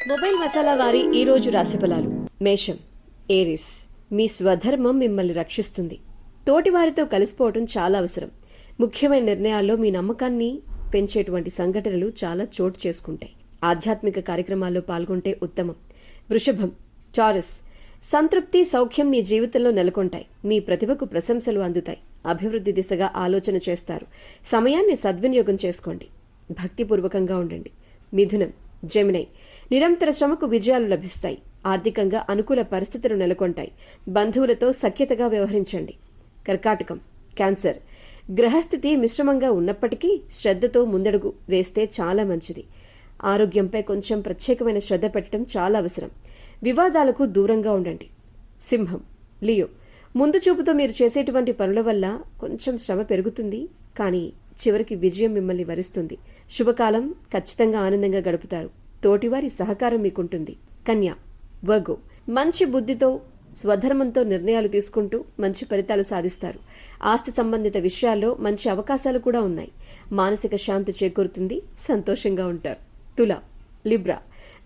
Mobile masala వారి ఈ రోజు రాశి ఫలాలు. మేషం, ఏరిస్. మీ స్వధర్మం మిమ్మల్ని రక్షిస్తుంది. తోటివారితో కలిసిపోవటం చాలా అవసరం. ముఖ్యమైన నిర్ణయాల్లో మీ నమ్మకాన్ని పెంచేటువంటి సంఘటనలు చాలా చోటు చేసుకుంటాయి. ఆధ్యాత్మిక కార్యక్రమాల్లో పాల్గొంటే ఉత్తమం. వృషభం, టారస్. సంతృప్తి, సౌఖ్యం మీ జీవితంలో నెలకొంటాయి. మీ ప్రతిభకు ప్రశంసలు అందుతాయి. అభివృద్ధి దిశగా ఆలోచన చేస్తారు. సమయాన్ని సద్వినియోగం చేసుకోండి. భక్తిపూర్వకంగా ఉండండి. మిథునం, జెమినై. నిరంతర శ్రమకు విజయాలు లభిస్తాయి. ఆర్థికంగా అనుకూల పరిస్థితులు నెలకొంటాయి. బంధువులతో సఖ్యతగా వ్యవహరించండి. కర్కాటకం, క్యాన్సర్. గ్రహస్థితి మిశ్రమంగా ఉన్నప్పటికీ శ్రద్ధతో ముందడుగు వేస్తే చాలా మంచిది. ఆరోగ్యంపై కొంచెం ప్రత్యేకమైన శ్రద్ధ పెట్టడం చాలా అవసరం. వివాదాలకు దూరంగా ఉండండి. సింహం, లియో. ముందు చూపుతో మీరు చేసేటువంటి పనుల వల్ల కొంచెం శ్రమ పెరుగుతుంది, కానీ చివరికి విజయం మిమ్మల్ని వరిస్తుంది. శుభకాలం. ఖచ్చితంగా ఆనందంగా గడుపుతారు. తోటివారి సహకారం మీకుంటుంది. కన్యా, వర్గో. మంచి బుద్ధితో, స్వధర్మంతో నిర్ణయాలు తీసుకుంటూ మంచి ఫలితాలు సాధిస్తారు. ఆస్తి సంబంధిత విషయాల్లో మంచి అవకాశాలు కూడా ఉన్నాయి. మానసిక శాంతి చేకూరుతుంది. సంతోషంగా ఉంటారు. తుల, లిబ్రా.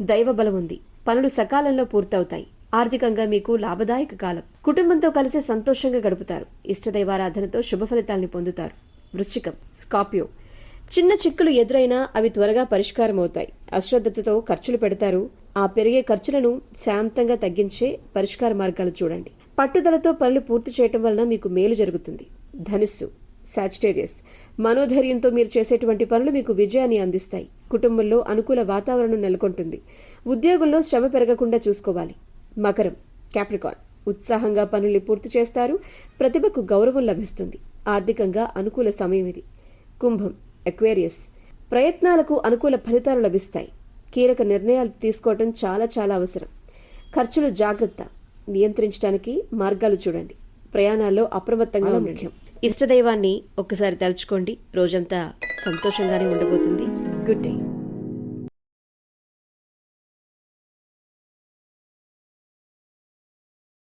దైవ బలం ఉంది. పనులు సకాలంలో పూర్తవుతాయి. ఆర్థికంగా మీకు లాభదాయక కాలం. కుటుంబంతో కలిసి సంతోషంగా గడుపుతారు. ఇష్టదైవారాధనతో శుభ ఫలితాల్ని పొందుతారు. వృశ్చికం, స్కార్పియో. చిన్న చిక్కులు ఎదురైనా అవి త్వరగా పరిష్కారం అవుతాయి. అశ్రద్ధతో ఖర్చులు పెడతారు. ఆ పెరిగే ఖర్చులను శాంతంగా తగ్గించే పరిష్కార మార్గాలు చూడండి. పట్టుదలతో పనులు పూర్తి చేయటం వలన మీకు మేలు జరుగుతుంది. ధనుస్సు, సాజిటేరియస్. మనోధైర్యంతో మీరు చేసేటువంటి పనులు మీకు విజయాన్ని అందిస్తాయి. కుటుంబంలో అనుకూల వాతావరణం నెలకొంటుంది. ఉద్యోగంలో శ్రమ పెరగకుండా చూసుకోవాలి. మకరం, క్యాప్రికాన్. ఉత్సాహంగా పనుల్ని పూర్తి చేస్తారు. ప్రతిభకు గౌరవం లభిస్తుంది. ఆర్థికంగా అనుకూల సమయం ఇది. కుంభం, అక్వేరియస్. ప్రయత్నాలకు అనుకూల ఫలితాలు లభిస్తాయి. కీలక నిర్ణయాలు తీసుకోవటం చాలా అవసరం. ఖర్చులు జాగ్రత్త. నియంత్రించడానికి మార్గాలు చూడండి. ప్రయాణాల్లో అప్రమత్తంగా ముఖ్యం. ఇష్టదైవాన్ని ఒక్కసారి తలుచుకోండి. రోజంతా సంతోషంగానే ఉండబోతుంది. Good day.